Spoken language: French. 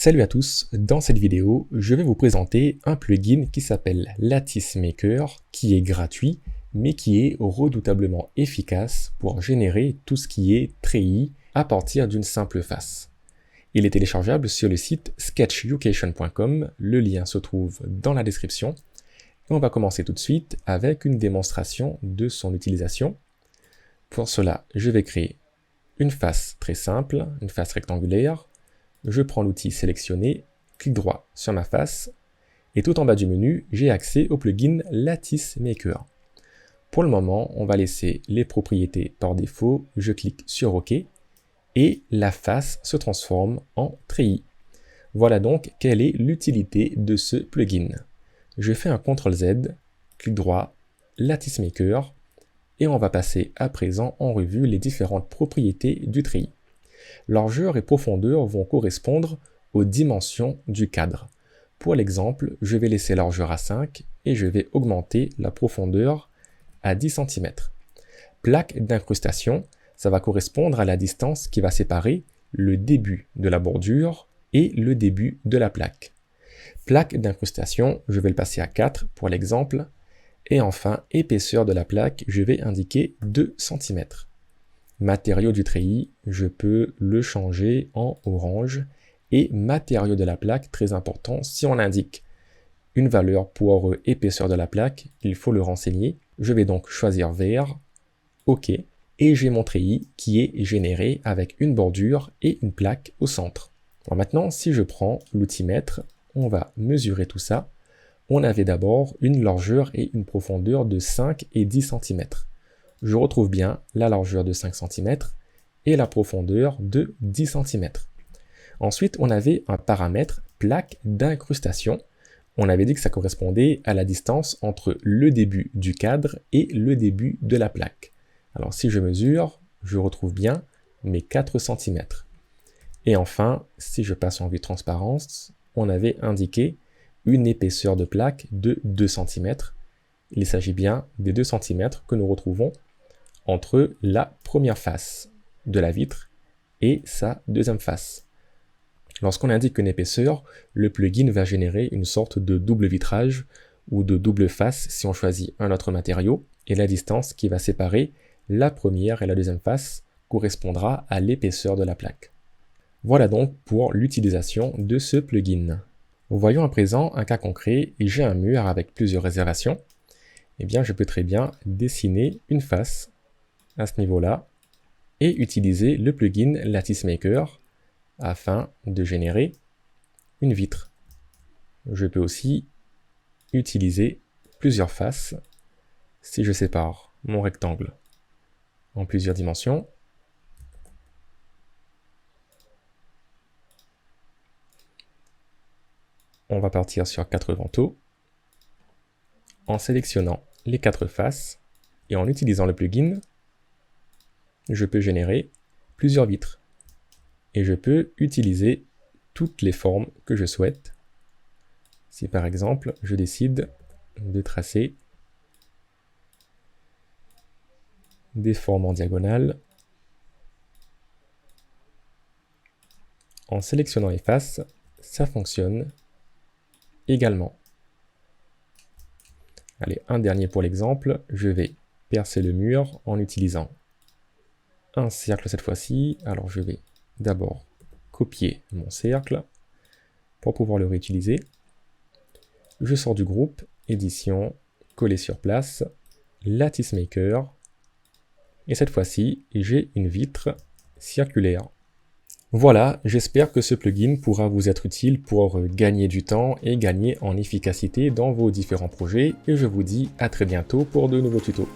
Salut à tous, dans cette vidéo, je vais vous présenter un plugin qui s'appelle Lattice Maker, qui est gratuit, mais qui est redoutablement efficace pour générer tout ce qui est treillis à partir d'une simple face. Il est téléchargeable sur le site sketchucation.com, le lien se trouve dans la description. Et on va commencer tout de suite avec une démonstration de son utilisation. Pour cela, je vais créer une face très simple, une face rectangulaire. Je prends l'outil sélectionné, clic droit sur ma face, et tout en bas du menu, j'ai accès au plugin Lattice Maker. Pour le moment, on va laisser les propriétés par défaut, je clique sur OK, et la face se transforme en treillis. Voilà donc quelle est l'utilité de ce plugin. Je fais un CTRL-Z, clic droit, Lattice Maker, et on va passer à présent en revue les différentes propriétés du treillis. Largeur et profondeur vont correspondre aux dimensions du cadre. Pour l'exemple, je vais laisser largeur à 5 et je vais augmenter la profondeur à 10 cm. Plaque d'incrustation, ça va correspondre à la distance qui va séparer le début de la bordure et le début de la plaque. Plaque d'incrustation, je vais le passer à 4 pour l'exemple. Et enfin, épaisseur de la plaque, je vais indiquer 2 cm. Matériau du treillis, je peux le changer en orange. Et matériau de la plaque, très important, si on indique une valeur pour épaisseur de la plaque, il faut le renseigner. Je vais donc choisir vert, OK, et j'ai mon treillis qui est généré avec une bordure et une plaque au centre. Alors maintenant, si je prends l'outil mètre, on va mesurer tout ça. On avait d'abord une largeur et une profondeur de 5 et 10 cm. Je retrouve bien la largeur de 5 cm et la profondeur de 10 cm. Ensuite, on avait un paramètre plaque d'incrustation. On avait dit que ça correspondait à la distance entre le début du cadre et le début de la plaque. Alors si je mesure, je retrouve bien mes 4 cm. Et enfin, si je passe en vue transparence, on avait indiqué une épaisseur de plaque de 2 cm. Il s'agit bien des 2 cm que nous retrouvons entre la première face de la vitre et sa deuxième face. Lorsqu'on indique une épaisseur, le plugin va générer une sorte de double vitrage ou de double face si on choisit un autre matériau, et la distance qui va séparer la première et la deuxième face correspondra à l'épaisseur de la plaque. Voilà donc pour l'utilisation de ce plugin. Voyons à présent un cas concret, et j'ai un mur avec plusieurs réservations. Eh bien, je peux très bien dessiner une face à ce niveau-là et utiliser le plugin Lattice Maker afin de générer une vitre. Je peux aussi utiliser plusieurs faces si je sépare mon rectangle en plusieurs dimensions. On va partir sur 4 vantaux en sélectionnant les 4 faces et en utilisant le plugin, je peux générer plusieurs vitres et je peux utiliser toutes les formes que je souhaite. Si par exemple je décide de tracer des formes en diagonale, en sélectionnant les faces, ça fonctionne également. Allez, un dernier pour l'exemple, je vais percer le mur en utilisant un cercle cette fois-ci. Alors je vais d'abord copier mon cercle pour pouvoir le réutiliser. Je sors du groupe, édition, coller sur place, Lattice Maker, et cette fois-ci, j'ai une vitre circulaire. Voilà, j'espère que ce plugin pourra vous être utile pour gagner du temps et gagner en efficacité dans vos différents projets, et je vous dis à très bientôt pour de nouveaux tutos.